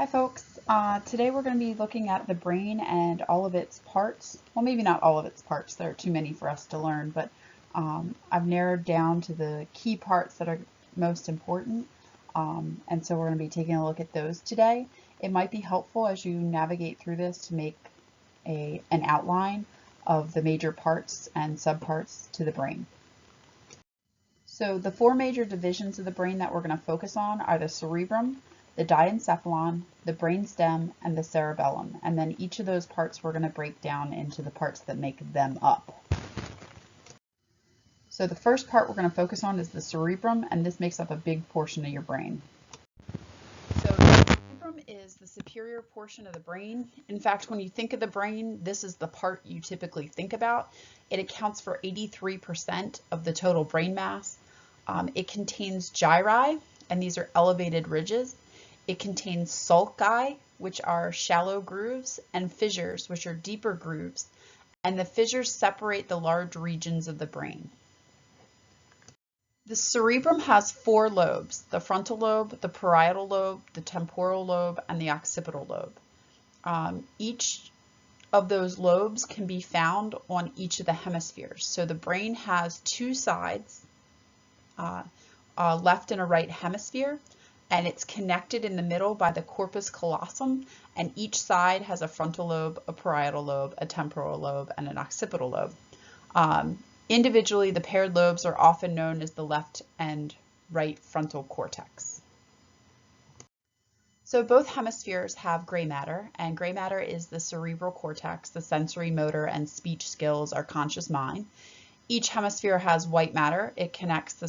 Hi folks, today we're going to be looking at the brain and all of its parts. Well, maybe not all of its parts, there are too many for us to learn, but I've narrowed down to the key parts that are most important, and so we're going to be taking a look at those today. It might be helpful as you navigate through this to make an outline of the major parts and subparts to the brain. So the four major divisions of the brain that we're going to focus on are the cerebrum, the diencephalon, the brainstem, and the cerebellum. And then each of those parts we're going to break down into the parts that make them up. So the first part we're going to focus on is the cerebrum, and this makes up a big portion of your brain. So the cerebrum is the superior portion of the brain. In fact, when you think of the brain, this is the part you typically think about. It accounts for 83% of the total brain mass. It contains gyri, and these are elevated ridges. It contains sulci, which are shallow grooves, and fissures, which are deeper grooves, and the fissures separate the large regions of the brain. The cerebrum has four lobes: the frontal lobe, the parietal lobe, the temporal lobe, and the occipital lobe. Each of those lobes can be found on each of the hemispheres. So the brain has two sides, a left and a right hemisphere, and it's connected in the middle by the corpus callosum, and each side has a frontal lobe, a parietal lobe, a temporal lobe, and an occipital lobe. Individually, the paired lobes are often known as the left and right frontal cortex. So both hemispheres have gray matter, and gray matter is the cerebral cortex, the sensory, motor, and speech skills, our conscious mind. Each hemisphere has white matter. It connects the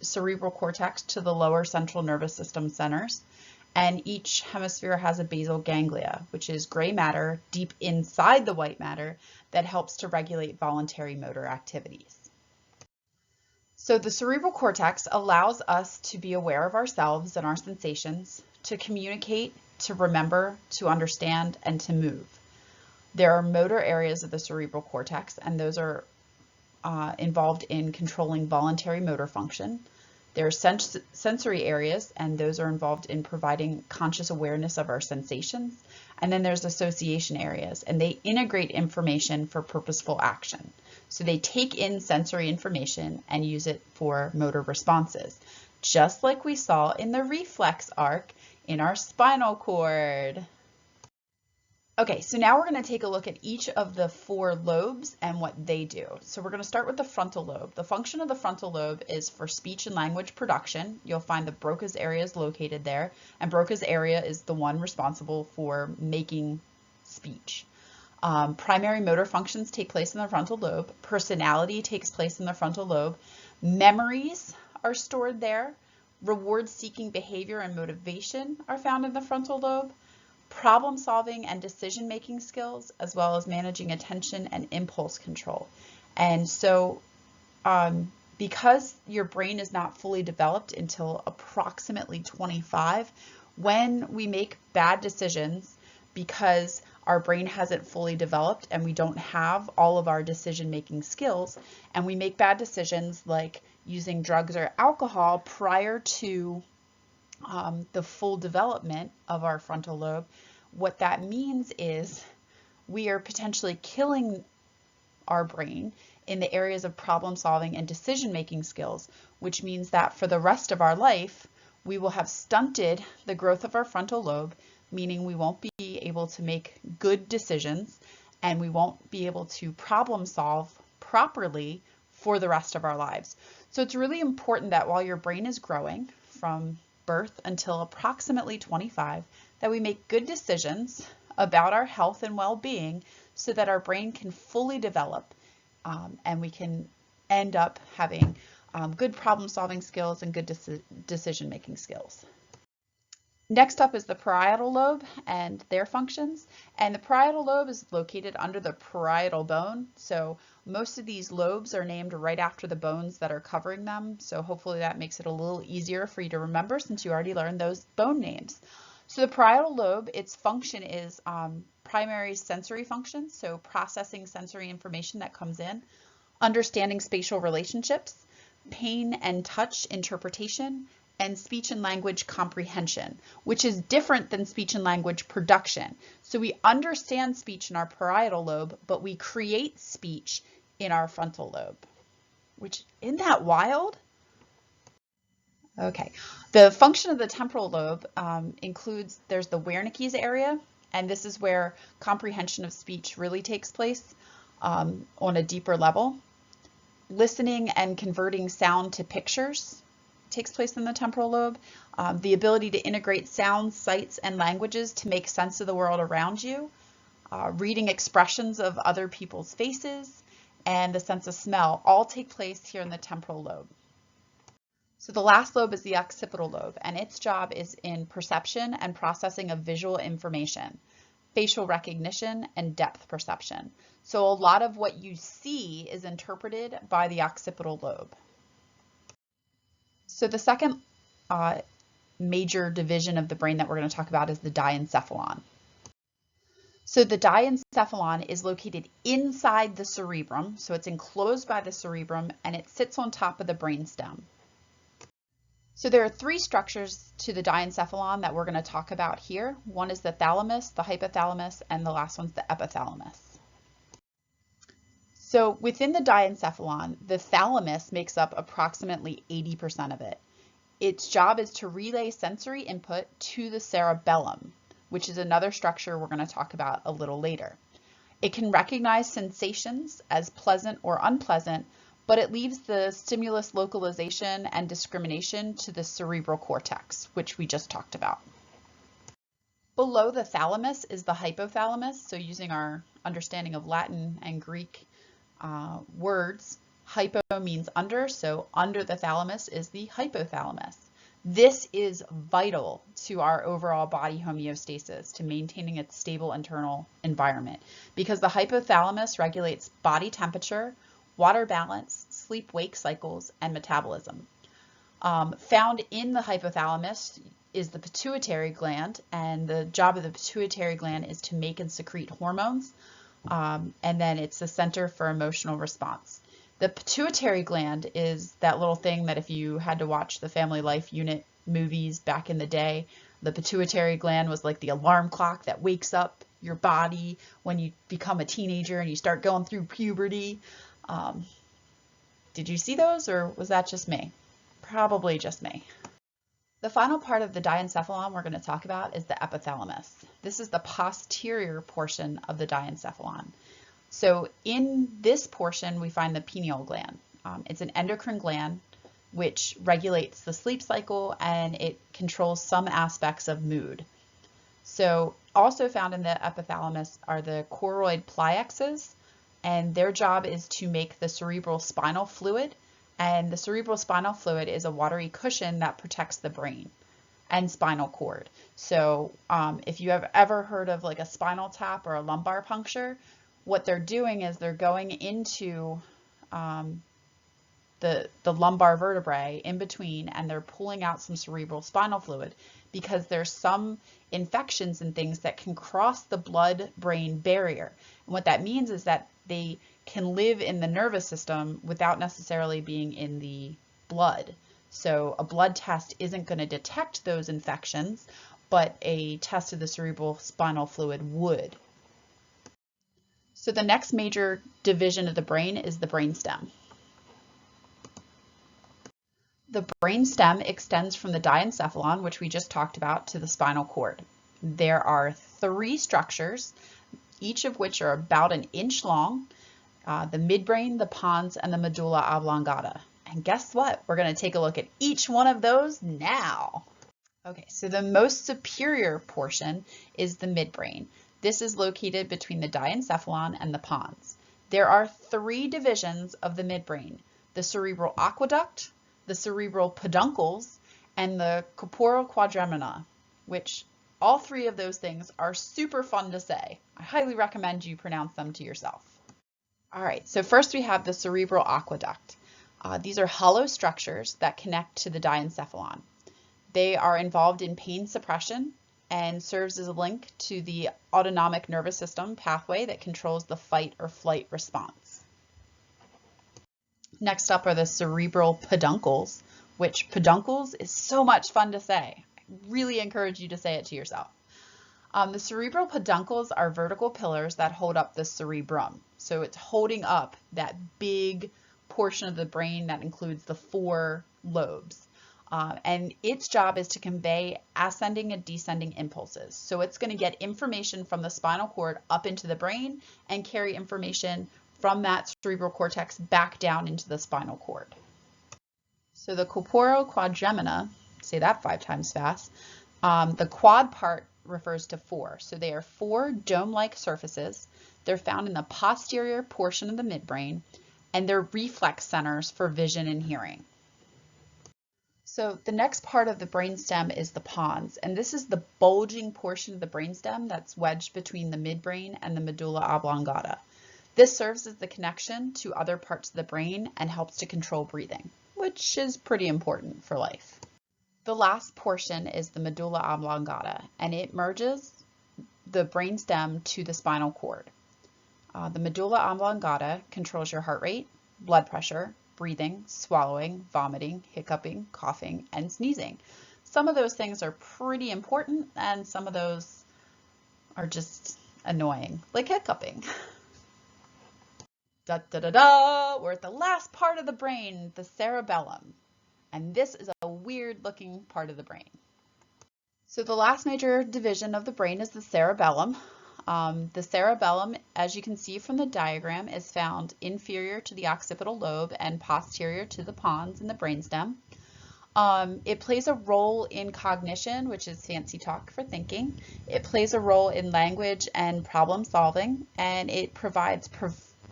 cerebral cortex to the lower central nervous system centers. And each hemisphere has a basal ganglia, which is gray matter deep inside the white matter that helps to regulate voluntary motor activities. So the cerebral cortex allows us to be aware of ourselves and our sensations, to communicate, to remember, to understand, and to move. There are motor areas of the cerebral cortex, and those are involved in controlling voluntary motor function. There are sensory areas, and those are involved in providing conscious awareness of our sensations. And then there's association areas, and they integrate information for purposeful action. So they take in sensory information and use it for motor responses, just like we saw in the reflex arc in our spinal cord. Okay, so now we're going to take a look at each of the four lobes and what they do. So we're going to start with the frontal lobe. The function of the frontal lobe is for speech and language production. You'll find the Broca's area is located there, and Broca's area is the one responsible for making speech. Primary motor functions take place in the frontal lobe. Personality takes place in the frontal lobe. Memories are stored there. Reward-seeking behavior and motivation are found in the frontal lobe. Problem solving and decision making skills, as well as managing attention and impulse control. And so because your brain is not fully developed until approximately 25, when we make bad decisions because our brain hasn't fully developed and we don't have all of our decision making skills, and we make bad decisions like using drugs or alcohol prior to the full development of our frontal lobe, what that means is we are potentially killing our brain in the areas of problem solving and decision making skills, which means that for the rest of our life, we will have stunted the growth of our frontal lobe, meaning we won't be able to make good decisions and we won't be able to problem solve properly for the rest of our lives. So it's really important that while your brain is growing from birth until approximately 25, that we make good decisions about our health and well-being so that our brain can fully develop and we can end up having good problem-solving skills and good decision-making skills. Next up is the parietal lobe and their functions. And the parietal lobe is located under the parietal bone. So most of these lobes are named right after the bones that are covering them. So hopefully that makes it a little easier for you to remember since you already learned those bone names. So the parietal lobe, its function is primary sensory function, so processing sensory information that comes in, understanding spatial relationships, pain and touch interpretation, and speech and language comprehension, which is different than speech and language production. So we understand speech in our parietal lobe, but we create speech in our frontal lobe, which, isn't that wild? Okay, the function of the temporal lobe includes, there's the Wernicke's area, and this is where comprehension of speech really takes place on a deeper level. Listening and converting sound to pictures takes place in the temporal lobe. The ability to integrate sounds, sights, and languages to make sense of the world around you. Reading expressions of other people's faces, and the sense of smell all take place here in the temporal lobe. So the last lobe is the occipital lobe, and its job is in perception and processing of visual information, facial recognition, and depth perception. So a lot of what you see is interpreted by the occipital lobe. So the second major division of the brain that we're going to talk about is the diencephalon. So the diencephalon is located inside the cerebrum, so it's enclosed by the cerebrum, and it sits on top of the brainstem. So there are three structures to the diencephalon that we're going to talk about here. One is the thalamus, the hypothalamus, and the last one's the epithalamus. So within the diencephalon, the thalamus makes up approximately 80% of it. Its job is to relay sensory input to the cerebellum, which is another structure we're going to talk about a little later. It can recognize sensations as pleasant or unpleasant, but it leaves the stimulus localization and discrimination to the cerebral cortex, which we just talked about. Below the thalamus is the hypothalamus. So using our understanding of Latin and Greek words, hypo means under, so under the thalamus is the hypothalamus. This is vital to our overall body homeostasis, to maintaining its stable internal environment, because the hypothalamus regulates body temperature, water balance, sleep-wake cycles, and metabolism. Found in the hypothalamus is the pituitary gland, and the job of the pituitary gland is to make and secrete hormones, and then it's the center for emotional response. The pituitary gland is that little thing that if you had to watch the Family Life Unit movies back in the day, the pituitary gland was like the alarm clock that wakes up your body when you become a teenager and you start going through puberty. Did you see those, or was that just me? Probably just me. The final part of the diencephalon we're going to talk about is the epithalamus. This is the posterior portion of the diencephalon. So in this portion, we find the pineal gland. It's an endocrine gland which regulates the sleep cycle, and it controls some aspects of mood. So also found in the epithalamus are the choroid plexus, and their job is to make the cerebral spinal fluid, and the cerebral spinal fluid is a watery cushion that protects the brain and spinal cord. So if you have ever heard of like a spinal tap or a lumbar puncture, what they're doing is they're going into the lumbar vertebrae in between, and they're pulling out some cerebral spinal fluid, because there's some infections and things that can cross the blood-brain barrier. And what that means is that they can live in the nervous system without necessarily being in the blood. So a blood test isn't going to detect those infections, but a test of the cerebral spinal fluid would. So the next major division of the brain is the brainstem. The brainstem extends from the diencephalon, which we just talked about, to the spinal cord. There are three structures, each of which are about an inch long: the midbrain, the pons, and the medulla oblongata. And guess what? We're going to take a look at each one of those now. Okay, so the most superior portion is the midbrain. This is located between the diencephalon and the pons. There are three divisions of the midbrain: the cerebral aqueduct, the cerebral peduncles, and the corporal quadramina, which all three of those things are super fun to say. I highly recommend you pronounce them to yourself. All right, so first we have the cerebral aqueduct. These are hollow structures that connect to the diencephalon. They are involved in pain suppression and serves as a link to the autonomic nervous system pathway that controls the fight or flight response. Next up are the cerebral peduncles, which peduncles is so much fun to say. I really encourage you to say it to yourself. The cerebral peduncles are vertical pillars that hold up the cerebrum. So it's holding up that big portion of the brain that includes the 4 lobes. And its job is to convey ascending and descending impulses. So it's going to get information from the spinal cord up into the brain and carry information from that cerebral cortex back down into the spinal cord. So the corpora quadgemina, say that 5 times fast, the quad part refers to 4. So they are 4 dome-like surfaces. They're found in the posterior portion of the midbrain, and they're reflex centers for vision and hearing. So the next part of the brainstem is the pons, and this is the bulging portion of the brainstem that's wedged between the midbrain and the medulla oblongata. This serves as the connection to other parts of the brain and helps to control breathing, which is pretty important for life. The last portion is the medulla oblongata, and it merges the brainstem to the spinal cord. The medulla oblongata controls your heart rate, blood pressure, breathing, swallowing, vomiting, hiccuping, coughing, and sneezing. Some of those things are pretty important, and some of those are just annoying, like hiccuping. Da, da, da, da. We're at the last part of the brain, the cerebellum. And this is a weird looking part of the brain. So the last major division of the brain is the cerebellum. The cerebellum, as you can see from the diagram, is found inferior to the occipital lobe and posterior to the pons in the brainstem. It plays a role in cognition, which is fancy talk for thinking. It plays a role in language and problem solving, and it provides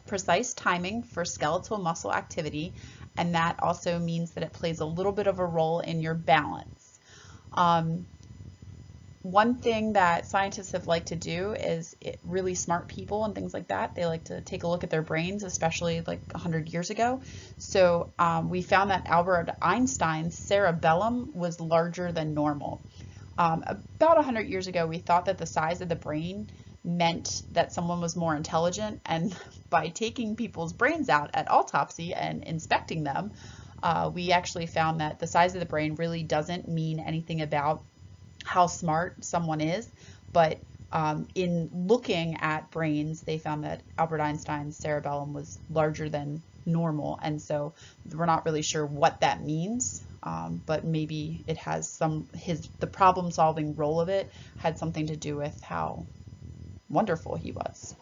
precise timing for skeletal muscle activity, and that also means that it plays a little bit of a role in your balance. One thing that scientists have liked to do is really smart people and things like that, they like to take a look at their brains, especially like 100 years ago. So we found that Albert Einstein's cerebellum was larger than normal. About 100 years ago, we thought that the size of the brain meant that someone was more intelligent, and by taking people's brains out at autopsy and inspecting them, we actually found that the size of the brain really doesn't mean anything about how smart someone is, but in looking at brains, they found that Albert Einstein's cerebellum was larger than normal, and so we're not really sure what that means, but maybe it has the problem-solving role of it had something to do with how wonderful he was.